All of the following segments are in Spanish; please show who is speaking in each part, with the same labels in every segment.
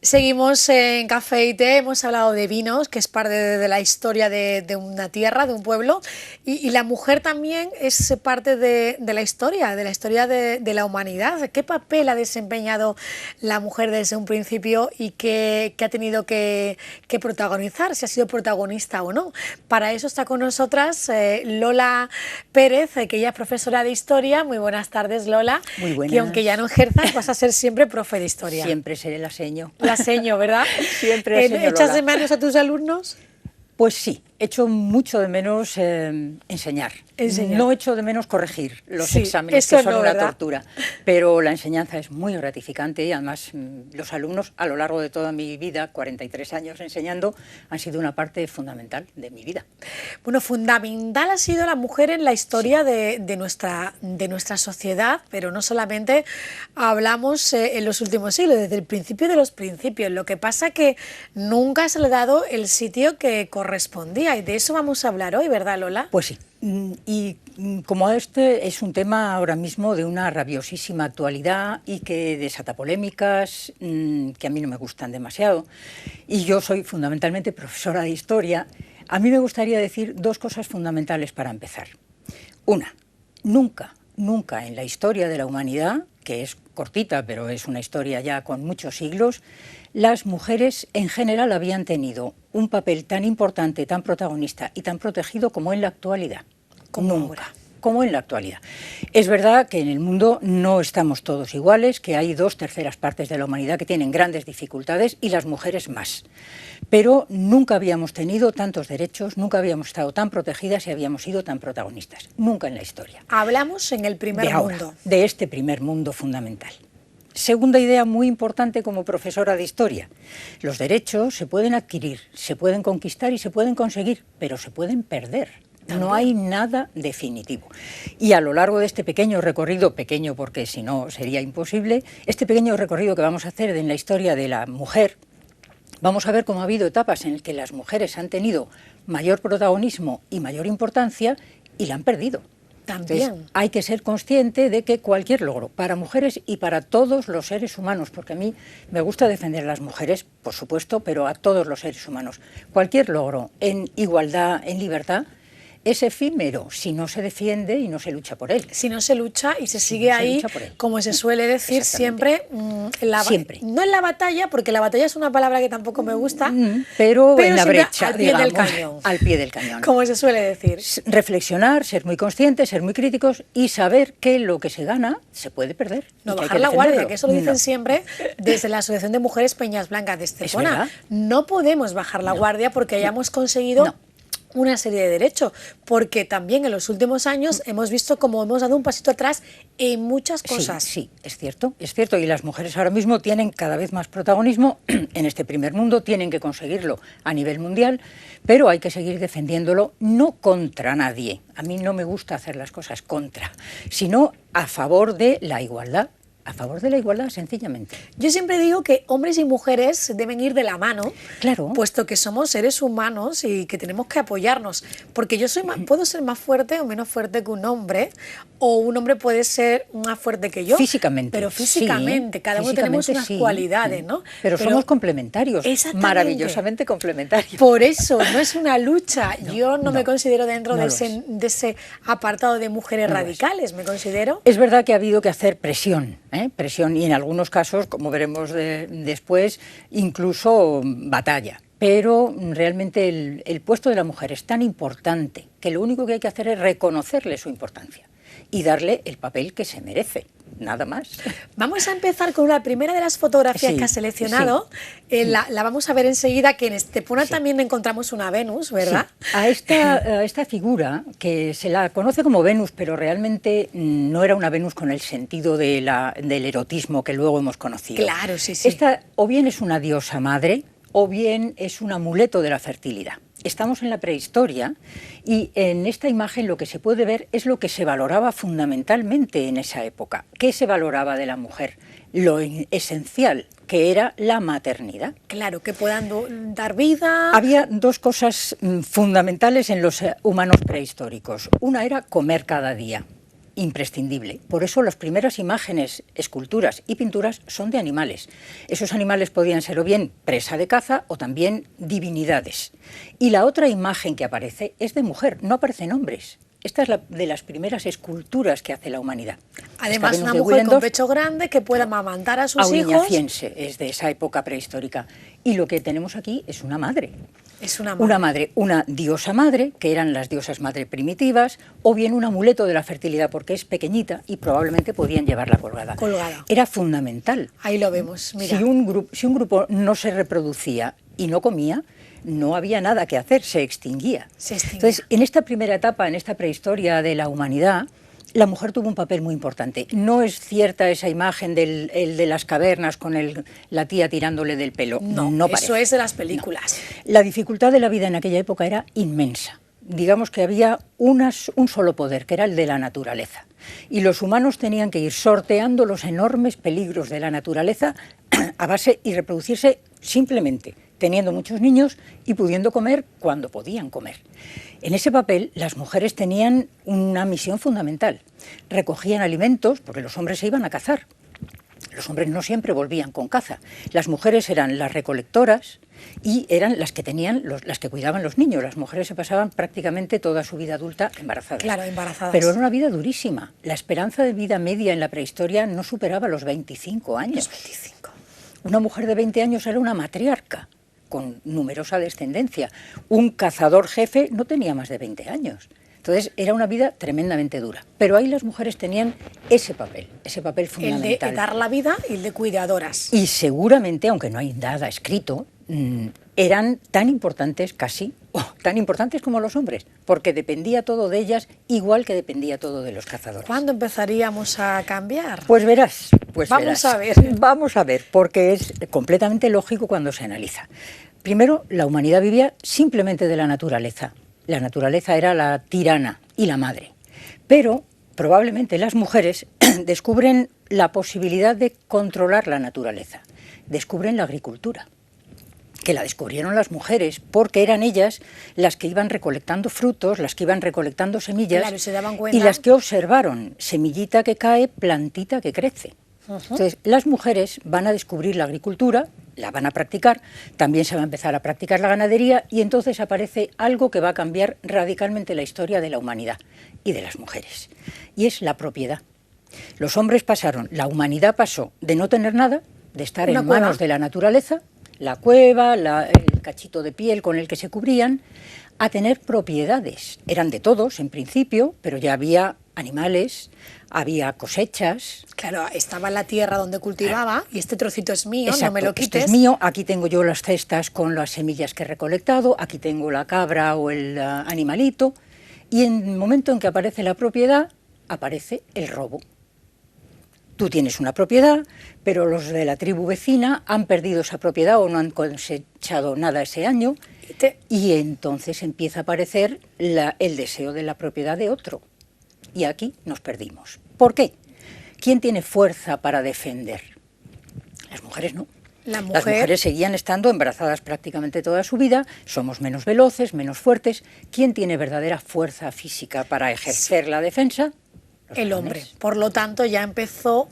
Speaker 1: Seguimos en Café y Té, hemos hablado de vinos, que es parte de la historia de una tierra, de un pueblo, y la mujer también es parte de la historia, de la humanidad. ¿Qué papel ha desempeñado la mujer desde un principio y qué ha tenido que protagonizar, si ha sido protagonista o no? Para eso está con nosotras Lola Pérez, que ella es profesora de historia. Muy buenas tardes, Lola.
Speaker 2: Muy buenas.
Speaker 1: Que aunque ya no ejerzas, vas a ser siempre profe de historia.
Speaker 2: Siempre seré la seño.
Speaker 1: La seño, ¿verdad?
Speaker 2: Siempre la seño,
Speaker 1: ¿Echas
Speaker 2: Lola.
Speaker 1: de menos a tus alumnos?
Speaker 2: Pues sí, echo mucho de menos enseñar. No echo de menos corregir los exámenes, que son una tortura. Pero la enseñanza es muy gratificante y además los alumnos a lo largo de toda mi vida, 43 años enseñando, han sido una parte fundamental de mi vida.
Speaker 1: Bueno, fundamental ha sido la mujer en la historia de nuestra sociedad, pero no solamente hablamos en los últimos siglos, desde el principio de los principios. Lo que pasa que nunca se le ha dado el sitio que correspondía, y de eso vamos a hablar hoy, ¿verdad, Lola?
Speaker 2: Pues sí. Y como este es un tema ahora mismo de una rabiosísima actualidad y que desata polémicas que a mí no me gustan demasiado, y yo soy fundamentalmente profesora de historia, a mí me gustaría decir dos cosas fundamentales para empezar. Una, nunca en la historia de la humanidad, que es cortita, pero es una historia ya con muchos siglos, las mujeres en general habían tenido un papel tan importante, tan protagonista y tan protegido como en la actualidad. Nunca. Como en la actualidad. Es verdad que en el mundo no estamos todos iguales, que hay 2/3 partes de la humanidad que tienen grandes dificultades y las mujeres más. Pero nunca habíamos tenido tantos derechos, nunca habíamos estado tan protegidas y habíamos sido tan protagonistas. Nunca en la historia.
Speaker 1: Hablamos en el primer mundo.
Speaker 2: De este primer mundo fundamental. Segunda idea muy importante como profesora de historia. Los derechos se pueden adquirir, se pueden conquistar y se pueden conseguir, pero se pueden perder. No hay nada definitivo. Y a lo largo de este pequeño recorrido, pequeño porque si no sería imposible, este pequeño recorrido que vamos a hacer en la historia de la mujer, vamos a ver cómo ha habido etapas en las que las mujeres han tenido mayor protagonismo y mayor importancia y la han perdido.
Speaker 1: También.
Speaker 2: Entonces, hay que ser consciente de que cualquier logro, para mujeres y para todos los seres humanos, porque a mí me gusta defender a las mujeres, por supuesto, pero a todos los seres humanos, cualquier logro en igualdad, en libertad, es efímero si no se defiende y no se lucha por él.
Speaker 1: Si no se lucha y se sigue ahí, como se suele decir siempre, no en la batalla, porque la batalla es una palabra que tampoco me gusta,
Speaker 2: pero en la brecha,
Speaker 1: al pie del cañón.
Speaker 2: Al pie del cañón.
Speaker 1: Como se suele decir.
Speaker 2: Reflexionar, ser muy conscientes, ser muy críticos y saber que lo que se gana se puede perder.
Speaker 1: No bajar la guardia, que eso lo dicen siempre desde la Asociación de Mujeres Peñas Blancas de Estepona. No podemos bajar la guardia porque hayamos conseguido una serie de derechos, porque también en los últimos años hemos visto cómo hemos dado un pasito atrás en muchas cosas.
Speaker 2: Sí, es cierto, y las mujeres ahora mismo tienen cada vez más protagonismo en este primer mundo, tienen que conseguirlo a nivel mundial, pero hay que seguir defendiéndolo, no contra nadie. A mí no me gusta hacer las cosas contra, sino a favor de la igualdad. A favor de la igualdad, sencillamente.
Speaker 1: Yo siempre digo que hombres y mujeres deben ir de la mano,
Speaker 2: claro,
Speaker 1: puesto que somos seres humanos y que tenemos que apoyarnos, porque yo puedo ser más fuerte o menos fuerte que un hombre, o un hombre puede ser más fuerte que yo.
Speaker 2: Físicamente.
Speaker 1: Pero físicamente, cada uno tenemos unas cualidades, ¿no?
Speaker 2: Pero somos complementarios, maravillosamente complementarios.
Speaker 1: Por eso, no es una lucha. Yo no me considero dentro de ese apartado de mujeres radicales, me considero.
Speaker 2: Es verdad que ha habido que hacer presión. Presión y en algunos casos, como veremos después, incluso batalla. Pero realmente el puesto de la mujer es tan importante que lo único que hay que hacer es reconocerle su importancia y darle el papel que se merece. Nada más.
Speaker 1: Vamos a empezar con la primera de las fotografías que has seleccionado. La vamos a ver enseguida, que en Estepona también encontramos una Venus, ¿verdad?
Speaker 2: Sí. A esta figura, que se la conoce como Venus, pero realmente no era una Venus con el sentido del erotismo que luego hemos conocido.
Speaker 1: Claro, sí.
Speaker 2: Esta o bien es una diosa madre, o bien es un amuleto de la fertilidad. Estamos en la prehistoria y en esta imagen lo que se puede ver es lo que se valoraba fundamentalmente en esa época. ¿Qué se valoraba de la mujer? Lo esencial, que era la maternidad.
Speaker 1: Claro, que puedan dar vida.
Speaker 2: Había dos cosas fundamentales en los humanos prehistóricos. Una era comer cada día. imprescindible. Por eso las primeras imágenes, esculturas y pinturas son de animales. Esos animales podían ser o bien presa de caza o también divinidades. Y la otra imagen que aparece es de mujer, no aparecen hombres. Esta es de las primeras esculturas que hace la humanidad.
Speaker 1: Además, una mujer con pecho grande que pueda amamantar a sus hijos.
Speaker 2: Aurignaciense, es de esa época prehistórica. Y lo que tenemos aquí es una madre.
Speaker 1: Es una madre.
Speaker 2: Una madre, una diosa madre, que eran las diosas madre primitivas, o bien un amuleto de la fertilidad, porque es pequeñita y probablemente podían llevarla colgada.
Speaker 1: Colgada.
Speaker 2: Era fundamental.
Speaker 1: Ahí lo vemos, mira.
Speaker 2: Si un grupo no se reproducía y no comía, no había nada que hacer, se extinguía. Entonces, en esta primera etapa, en esta prehistoria de la humanidad, la mujer tuvo un papel muy importante. No es cierta esa imagen el de las cavernas con la tía tirándole del pelo. No parece.
Speaker 1: Eso es de las películas.
Speaker 2: No. La dificultad de la vida en aquella época era inmensa. Digamos que había un solo poder, que era el de la naturaleza. Y los humanos tenían que ir sorteando los enormes peligros de la naturaleza a base y reproducirse simplemente teniendo muchos niños y pudiendo comer cuando podían comer. En ese papel las mujeres tenían una misión fundamental. Recogían alimentos, porque los hombres se iban a cazar. Los hombres no siempre volvían con caza. Las mujeres eran las recolectoras y eran las que las que cuidaban los niños. Las mujeres se pasaban prácticamente toda su vida adulta embarazadas.
Speaker 1: Claro, embarazadas.
Speaker 2: Pero era una vida durísima. La esperanza de vida media en la prehistoria no superaba los 25 años.
Speaker 1: Los 25.
Speaker 2: Una mujer de 20 años era una matriarca, con numerosa descendencia. Un cazador jefe no tenía más de 20 años. Entonces era una vida tremendamente dura. Pero ahí las mujeres tenían ese papel fundamental.
Speaker 1: El de dar la vida y el de cuidadoras.
Speaker 2: Y seguramente, aunque no hay nada escrito, eran tan importantes casi, tan importantes como los hombres, porque dependía todo de ellas, igual que dependía todo de los cazadores.
Speaker 1: ¿Cuándo empezaríamos a cambiar?
Speaker 2: Pues verás. Vamos a ver, porque es completamente lógico cuando se analiza. Primero, la humanidad vivía simplemente de la naturaleza. La naturaleza era la tirana y la madre. Pero probablemente las mujeres descubren la posibilidad de controlar la naturaleza. Descubren la agricultura, que la descubrieron las mujeres, porque eran ellas las que iban recolectando frutos, las que iban recolectando semillas,
Speaker 1: claro, se daban cuenta.
Speaker 2: Y las que observaron semillita que cae, plantita que crece. Entonces, las mujeres van a descubrir la agricultura, la van a practicar, también se va a empezar a practicar la ganadería y entonces aparece algo que va a cambiar radicalmente la historia de la humanidad y de las mujeres, y es la propiedad. Los hombres pasaron, la humanidad pasó de no tener nada, de estar en manos de la naturaleza, la cueva, el cachito de piel con el que se cubrían, a tener propiedades. Eran de todos en principio, pero ya había animales, había cosechas.
Speaker 1: Claro, estaba la tierra donde cultivaba y este trocito es mío,
Speaker 2: exacto,
Speaker 1: no me lo quites.
Speaker 2: Esto es mío, aquí tengo yo las cestas con las semillas que he recolectado, aquí tengo la cabra o el animalito, y en el momento en que aparece la propiedad, aparece el robo. Tú tienes una propiedad, pero los de la tribu vecina han perdido esa propiedad o no han cosechado nada ese año, y entonces empieza a aparecer el deseo de la propiedad de otro. Y aquí nos perdimos. ¿Por qué? ¿Quién tiene fuerza para defender? Las mujeres no. Las mujeres seguían estando embarazadas prácticamente toda su vida, somos menos veloces, menos fuertes. ¿Quién tiene verdadera fuerza física para ejercer la defensa?
Speaker 1: El hombre. Por lo tanto, ya empezó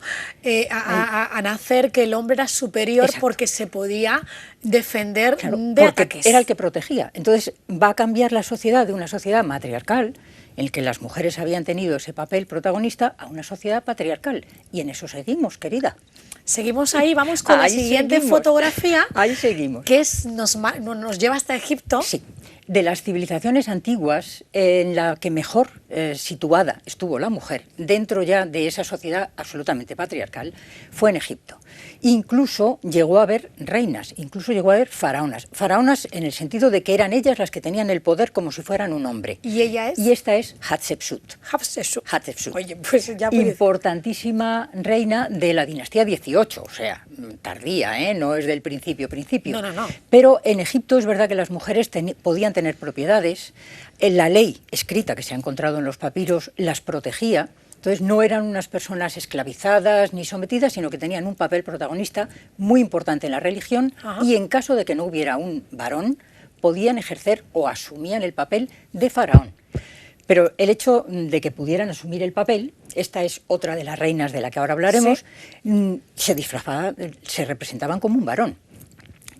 Speaker 1: a nacer que el hombre era superior. Exacto. Porque se podía defender de ataques.
Speaker 2: Era el que protegía. Entonces va a cambiar la sociedad de una sociedad matriarcal, en que las mujeres habían tenido ese papel protagonista, a una sociedad patriarcal. Y en eso seguimos, querida.
Speaker 1: Seguimos ahí, vamos con la siguiente fotografía.
Speaker 2: Ahí seguimos.
Speaker 1: Que nos lleva hasta Egipto.
Speaker 2: Sí. De las civilizaciones antiguas, en la que mejor situada estuvo la mujer, dentro ya de esa sociedad absolutamente patriarcal, fue en Egipto. Incluso llegó a haber reinas, incluso llegó a haber faraonas. Faraonas en el sentido de que eran ellas las que tenían el poder como si fueran un hombre.
Speaker 1: ¿Y ella es?
Speaker 2: Y esta es Hatshepsut.
Speaker 1: Hatshepsut. Oye, pues ya
Speaker 2: importantísima reina de la dinastía 18, o sea, tardía, no es del principio.
Speaker 1: No.
Speaker 2: Pero en Egipto es verdad que las mujeres podían tener propiedades. La ley escrita que se ha encontrado en los papiros las protegía. Entonces no eran unas personas esclavizadas ni sometidas, sino que tenían un papel protagonista muy importante en la religión. Ajá. Y en caso de que no hubiera un varón, podían ejercer o asumían el papel de faraón. Pero el hecho de que pudieran asumir el papel, esta es otra de las reinas de la que ahora hablaremos, se disfrazaban, se representaban como un varón.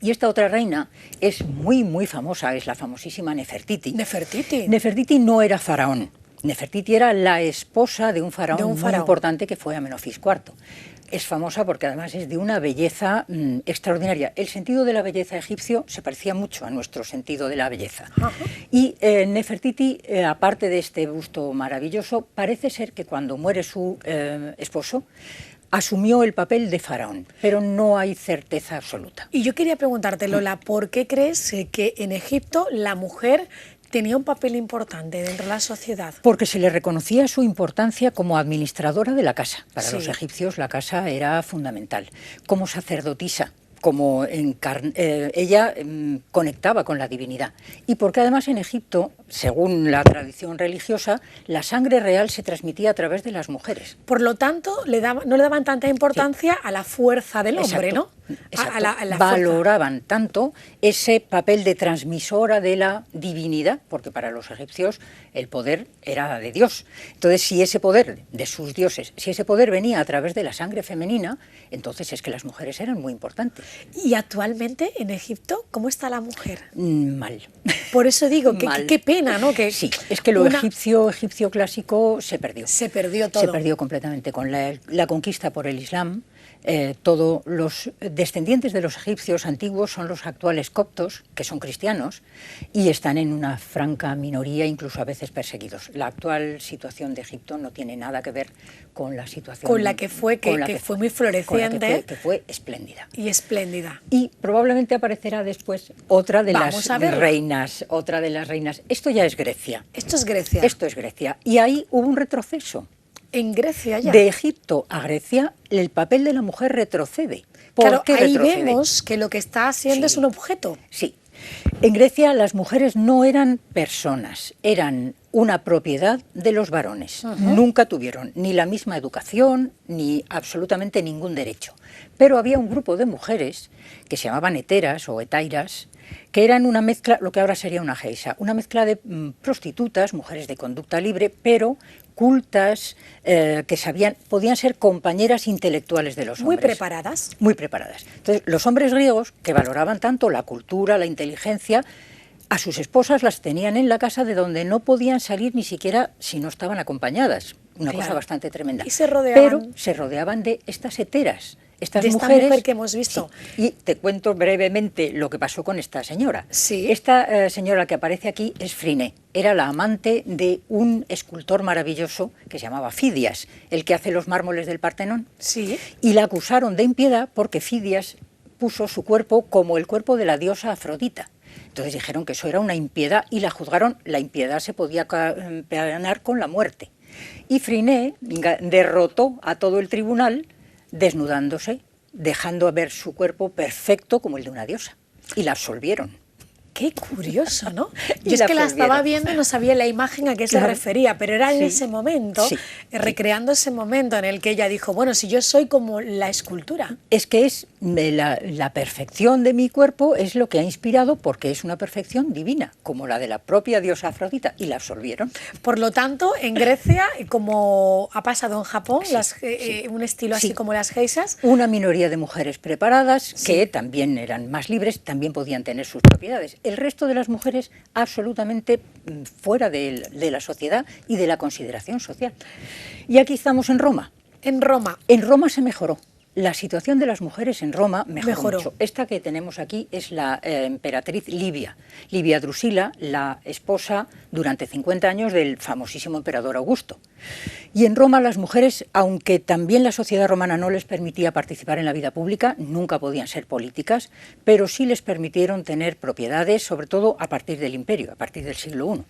Speaker 2: Y esta otra reina es muy, muy famosa, es la famosísima Nefertiti.
Speaker 1: Nefertiti.
Speaker 2: Nefertiti no era faraón. Nefertiti era la esposa de un faraón muy importante que fue Amenofis IV. Es famosa porque además es de una belleza extraordinaria. El sentido de la belleza egipcio se parecía mucho a nuestro sentido de la belleza. Y Nefertiti, aparte de este busto maravilloso, parece ser que cuando muere su esposo, asumió el papel de faraón, pero no hay certeza absoluta.
Speaker 1: Y yo quería preguntarte, Lola, ¿por qué crees que en Egipto la mujer tenía un papel importante dentro de la sociedad?
Speaker 2: Porque se le reconocía su importancia como administradora de la casa. Para los egipcios la casa era fundamental. Como sacerdotisa, como ella conectaba con la divinidad. Y porque además en Egipto, según la tradición religiosa, la sangre real se transmitía a través de las mujeres.
Speaker 1: Por lo tanto, no le daban tanta importancia a la fuerza del hombre,
Speaker 2: Exacto.
Speaker 1: ¿no?
Speaker 2: Exacto.
Speaker 1: A la
Speaker 2: valoraban tanto ese papel de transmisora de la divinidad, porque para los egipcios el poder era de Dios. Entonces, si ese poder de sus dioses, si ese poder venía a través de la sangre femenina, entonces es que las mujeres eran muy importantes.
Speaker 1: Y actualmente en Egipto, ¿cómo está la mujer?
Speaker 2: Mal.
Speaker 1: Por eso digo, qué pena, ¿no?
Speaker 2: Sí, es que lo egipcio clásico se perdió.
Speaker 1: Se perdió todo.
Speaker 2: Se perdió completamente con la conquista por el Islam. Todos los descendientes de los egipcios antiguos son los actuales coptos, que son cristianos, y están en una franca minoría, incluso a veces perseguidos. La actual situación de Egipto no tiene nada que ver con la situación...
Speaker 1: Con la que fue, que fue muy floreciente.
Speaker 2: Que fue espléndida.
Speaker 1: Y espléndida.
Speaker 2: Y probablemente aparecerá después otra de las reinas. Esto ya es Grecia.
Speaker 1: Esto es Grecia.
Speaker 2: Esto es Grecia. Y ahí hubo un retroceso.
Speaker 1: En Grecia ya.
Speaker 2: De Egipto a Grecia, el papel de la mujer retrocede.
Speaker 1: Claro, ahí vemos que lo que está haciendo es un objeto.
Speaker 2: Sí. En Grecia las mujeres no eran personas, eran una propiedad de los varones. Nunca tuvieron ni la misma educación ni absolutamente ningún derecho. Pero había un grupo de mujeres que se llamaban heteras o hetairas, que eran una mezcla, lo que ahora sería una geisha, una mezcla de prostitutas, mujeres de conducta libre, pero cultas, que podían ser compañeras intelectuales de los hombres.
Speaker 1: Muy preparadas.
Speaker 2: Muy preparadas. Entonces, los hombres griegos, que valoraban tanto la cultura, la inteligencia, a sus esposas las tenían en la casa, de donde no podían salir ni siquiera si no estaban acompañadas. Una cosa bastante tremenda.
Speaker 1: Y se rodeaban.
Speaker 2: Pero se rodeaban de estas heteras. Esta
Speaker 1: mujer que hemos visto.
Speaker 2: Sí. Y te cuento brevemente lo que pasó con esta señora.
Speaker 1: Sí.
Speaker 2: Esta señora que aparece aquí es Friné. Era la amante de un escultor maravilloso que se llamaba Fidias, el que hace los mármoles del Partenón.
Speaker 1: Sí.
Speaker 2: Y la acusaron de impiedad porque Fidias puso su cuerpo como el cuerpo de la diosa Afrodita. Entonces dijeron que eso era una impiedad y la juzgaron. La impiedad se podía ganar con la muerte. Y Friné derrotó a todo el tribunal desnudándose, dejando ver su cuerpo perfecto como el de una diosa. Y la absolvieron.
Speaker 1: Qué curioso, ¿no? Yo es que la estaba viendo y no sabía la imagen a qué se refería, pero era en ese momento, recreando ese momento en el que ella dijo, bueno, si yo soy como la escultura.
Speaker 2: Es que es la perfección de mi cuerpo es lo que ha inspirado, porque es una perfección divina, como la de la propia diosa Afrodita, y la absolvieron.
Speaker 1: Por lo tanto, en Grecia, como ha pasado en Japón, un estilo así como las geishas.
Speaker 2: Una minoría de mujeres preparadas, que también eran más libres, también podían tener sus propiedades. El resto de las mujeres absolutamente fuera de la sociedad y de la consideración social. Y aquí estamos en Roma.
Speaker 1: En Roma.
Speaker 2: En Roma se mejoró. La situación de las mujeres en Roma mejoró mucho. Esta que tenemos aquí es la emperatriz Livia. Livia Drusila, la esposa durante 50 años del famosísimo emperador Augusto. Y en Roma las mujeres, aunque también la sociedad romana no les permitía participar en la vida pública, nunca podían ser políticas, pero sí les permitieron tener propiedades, sobre todo a partir del imperio, a partir del siglo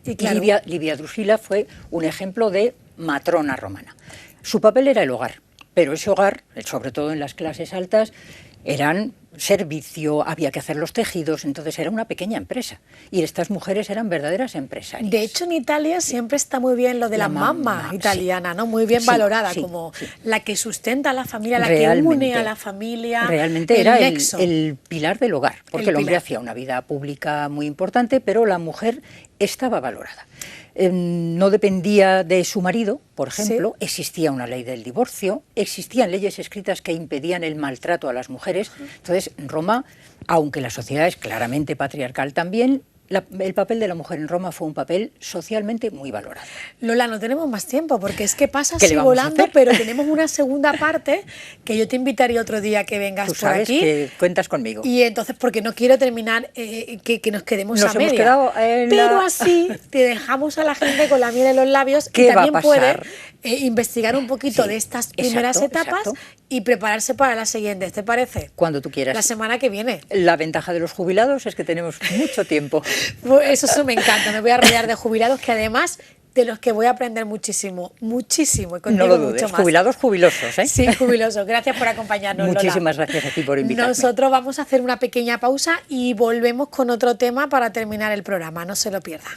Speaker 2: I. Y Livia Drusila fue un ejemplo de matrona romana. Su papel era el hogar. Pero ese hogar, sobre todo en las clases altas, eran servicio, había que hacer los tejidos, entonces era una pequeña empresa. Y estas mujeres eran verdaderas empresarias.
Speaker 1: De hecho, en Italia siempre está muy bien lo de la mamma italiana, ¿no? Muy bien
Speaker 2: Sí,
Speaker 1: valorada,
Speaker 2: sí,
Speaker 1: como
Speaker 2: sí.
Speaker 1: la que sustenta a la familia, la que une a la familia.
Speaker 2: Realmente era
Speaker 1: nexo.
Speaker 2: el pilar del hogar, porque el hombre
Speaker 1: pilar.
Speaker 2: hacía una vida pública muy importante, pero la mujer estaba valorada. No dependía de su marido, por ejemplo,
Speaker 1: Sí.
Speaker 2: existía una ley del divorcio, existían leyes escritas que impedían el maltrato a las mujeres. Entonces, en Roma, aunque la sociedad es claramente patriarcal también, el papel de la mujer en Roma fue un papel socialmente muy valorado.
Speaker 1: Lola, no tenemos más tiempo porque es que pasa
Speaker 2: ¿Qué
Speaker 1: así
Speaker 2: le vamos a
Speaker 1: volando,
Speaker 2: hacer?
Speaker 1: pero tenemos una segunda parte que yo te invitaría otro día que vengas
Speaker 2: Tú
Speaker 1: por
Speaker 2: sabes
Speaker 1: aquí.
Speaker 2: que cuentas conmigo.
Speaker 1: Y entonces, porque no quiero terminar, que nos quedemos
Speaker 2: Nos
Speaker 1: a
Speaker 2: hemos
Speaker 1: media.
Speaker 2: quedado en
Speaker 1: Pero
Speaker 2: la-
Speaker 1: así te dejamos a la gente con la miel en los labios
Speaker 2: ¿Qué
Speaker 1: y
Speaker 2: va a
Speaker 1: también puede
Speaker 2: pasar?
Speaker 1: Investigar un poquito
Speaker 2: Sí,
Speaker 1: de estas primeras
Speaker 2: exacto,
Speaker 1: etapas
Speaker 2: exacto.
Speaker 1: y prepararse para las siguientes, ¿te parece?
Speaker 2: Cuando tú quieras.
Speaker 1: La semana que viene.
Speaker 2: La ventaja de los jubilados es que tenemos mucho tiempo.
Speaker 1: Pues eso me encanta, me voy a rodear de jubilados que además de los que voy a aprender muchísimo, muchísimo y contigo
Speaker 2: No lo dudes,
Speaker 1: mucho más.
Speaker 2: jubilados jubilosos, ¿eh?
Speaker 1: Sí, jubilosos. Gracias por acompañarnos, Lola.
Speaker 2: Muchísimas gracias a ti por invitarme.
Speaker 1: Nosotros vamos a hacer una pequeña pausa y volvemos con otro tema para terminar el programa. No se lo pierdan.